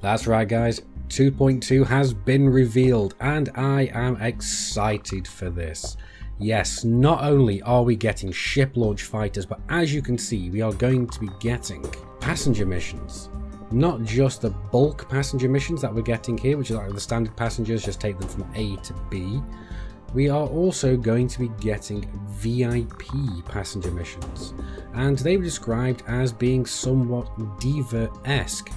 That's right guys, 2.2 has been revealed and I am excited for this. Yes, not only are we getting ship launch fighters, but as you can see we are going to be getting passenger missions. Not just the bulk passenger missions that we're getting here, which is like the standard passengers, just take them from A to B. We are also going to be getting VIP passenger missions, and they were described as being somewhat Diva-esque,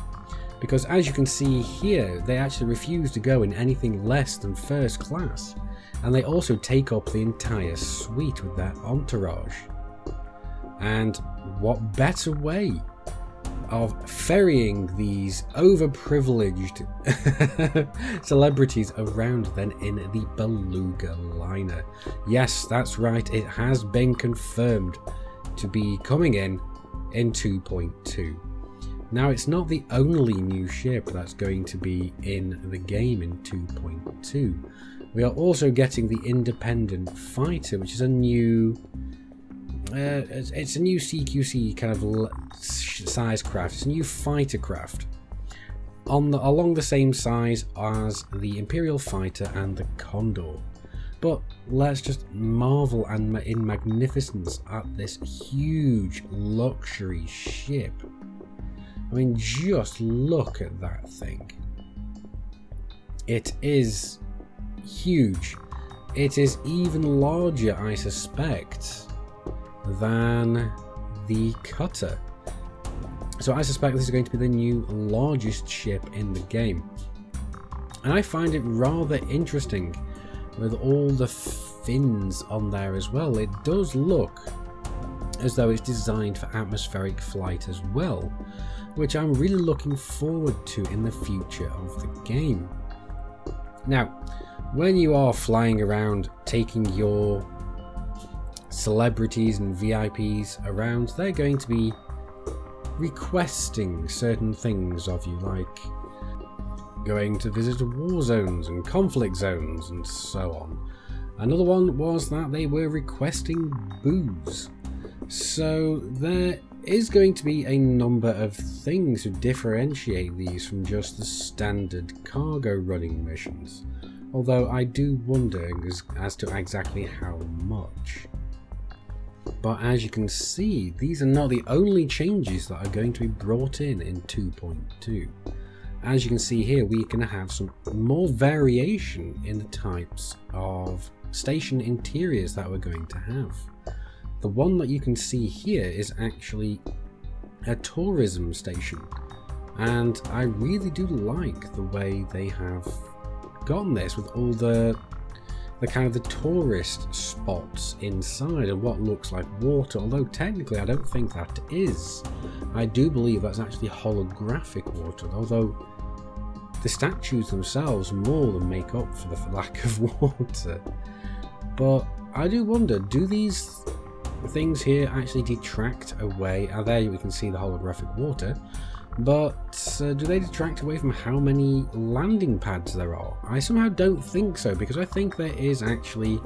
because as you can see here, they actually refuse to go in anything less than first class, and they also take up the entire suite with their entourage. And what better way of ferrying these overprivileged celebrities around than in the Beluga liner. Yes, that's right, it has been confirmed to be coming in 2.2. Now, it's not the only new ship that's going to be in the game in 2.2. We are also getting the Independent Fighter, which is a new it's a new CQC kind of size craft. It's a new fighter craft along the same size as the Imperial Fighter and the Condor. But let's just marvel and in magnificence at this huge luxury ship. I mean, just look at that thing. It is huge. It is even larger, I suspect, than the cutter. So I suspect this is going to be the new largest ship in the game. And I find it rather interesting with all the fins on there as well. It does look as though it's designed for atmospheric flight as well, which I'm really looking forward to in the future of the game. Now, when you are flying around taking your celebrities and VIPs around, they're going to be requesting certain things of you, like going to visit war zones and conflict zones and so on. Another one was that they were requesting booze. So there is going to be a number of things to differentiate these from just the standard cargo running missions, although I do wonder as to exactly how much. But as you can see, these are not the only changes that are going to be brought in 2.2. As you can see here, we can have some more variation in the types of station interiors that we're going to have. The one that you can see here is actually a tourism station, and I really do like the way they have gotten this with all the kind of the tourist spots inside and what looks like water, although technically I don't think that is. I do believe that's actually holographic water, although the statues themselves more than make up for the lack of water. But I do wonder, do these things here actually detract away? There we can see the holographic water, but do they detract away from how many landing pads there are? I somehow don't think so, because I think there is actually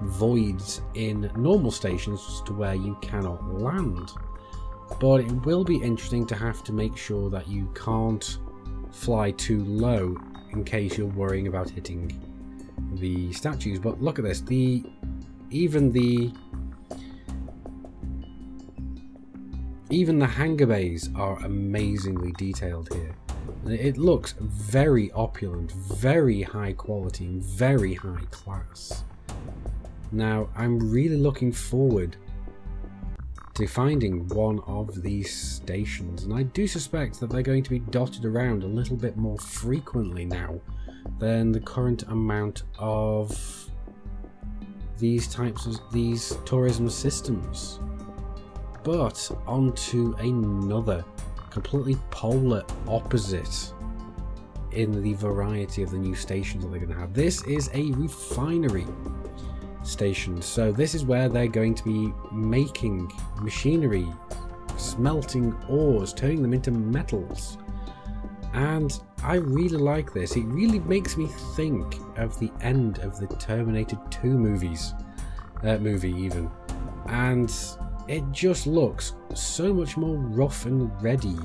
voids in normal stations to where you cannot land. But it will be interesting to have to make sure that you can't fly too low in case you're worrying about hitting the statues. But look at this, even the hangar bays are amazingly detailed here. It looks very opulent, very high quality, and very high class. Now, I'm really looking forward to finding one of these stations, and I do suspect that they're going to be dotted around a little bit more frequently now than the current amount of these tourism systems. But onto another completely polar opposite in the variety of the new stations that they're going to have. This is a refinery station, so this is where they're going to be making machinery, smelting ores, turning them into metals. And I really like this. It really makes me think of the end of the Terminator 2 movie even, and it just looks so much more rough and ready.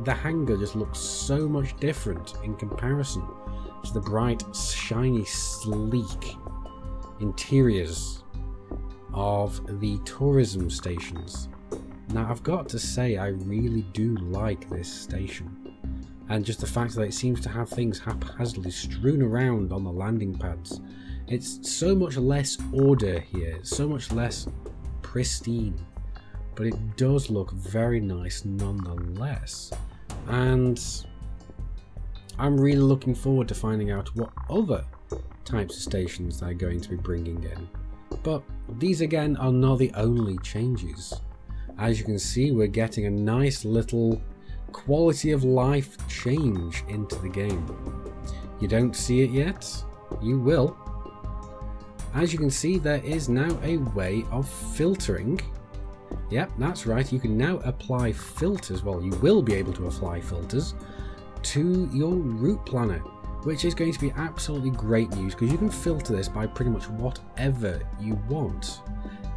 the hangar just looks so much different in comparison to the bright, shiny, sleek interiors of the tourism stations. Now, I've got to say, I really do like this station. And just the fact that it seems to have things haphazardly strewn around on the landing pads. It's so much less order here, so much less pristine. But it does look very nice nonetheless. And I'm really looking forward to finding out what other types of stations they're going to be bringing in. But these again are not the only changes. As you can see, we're getting a nice little quality of life change into the game. You don't see it yet? You will. As you can see, there is now a way of filtering. Yep, that's right, you can now apply filters, well, you will be able to apply filters to your route planner, which is going to be absolutely great news because you can filter this by pretty much whatever you want.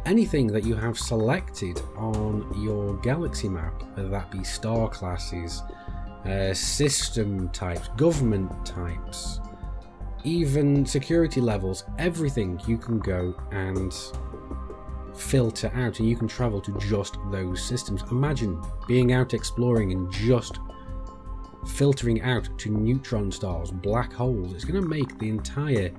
Anything that you have selected on your galaxy map, whether that be star classes, system types, government types, even security levels, everything you can go and filter out, and you can travel to just those systems. Imagine being out exploring and just filtering out to neutron stars, black holes. It's going to make the entire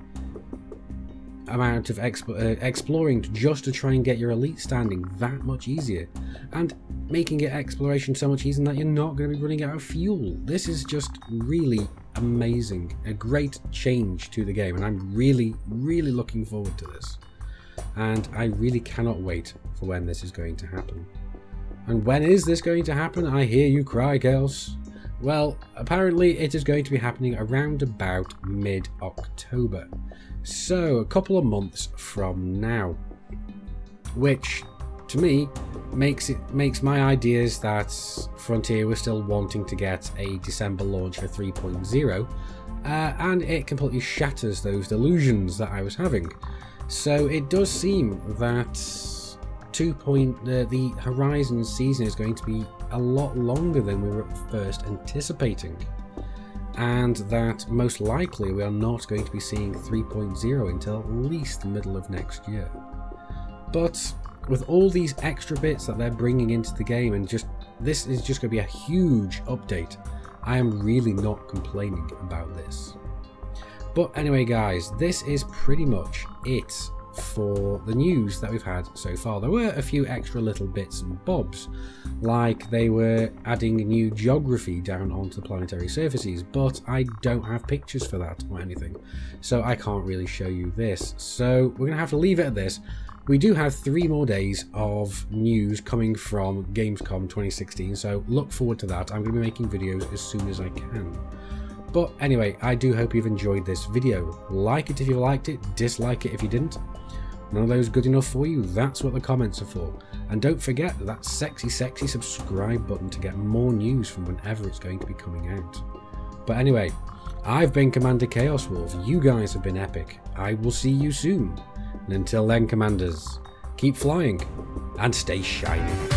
amount of exploring just to try and get your elite standing that much easier, and making it exploration so much easier that you're not going to be running out of fuel. This is just really amazing, a great change to the game, and I'm really looking forward to this, and I really cannot wait for when this is going to happen. And when is this going to happen? I hear you cry, Chaos. Well, apparently it is going to be happening around about mid-October. So, a couple of months from now. Which, to me, makes my ideas that Frontier was still wanting to get a December launch for 3.0, and it completely shatters those delusions that I was having. So, it does seem that the Horizon season is going to be a lot longer than we were first anticipating, and that most likely we are not going to be seeing 3.0 until at least the middle of next year. But with all these extra bits that they're bringing into the game, and this is just going to be a huge update, I am really not complaining about this. But anyway guys, this is pretty much it for the news that we've had so far. There were a few extra little bits and bobs, like they were adding new geography down onto the planetary surfaces, but I don't have pictures for that or anything, so I can't really show you this. So we're gonna have to leave it at this. We do have 3 more days of news coming from Gamescom 2016, so look forward to that. I'm going to be making videos as soon as I can. But anyway, I do hope you've enjoyed this video. Like it if you liked it, dislike it if you didn't. None of those good enough for you, that's what the comments are for. And don't forget that sexy subscribe button to get more news from whenever it's going to be coming out. But anyway, I've been Commander Chaos Wolf, you guys have been epic. I will see you soon. And until then, Commanders, keep flying and stay shiny.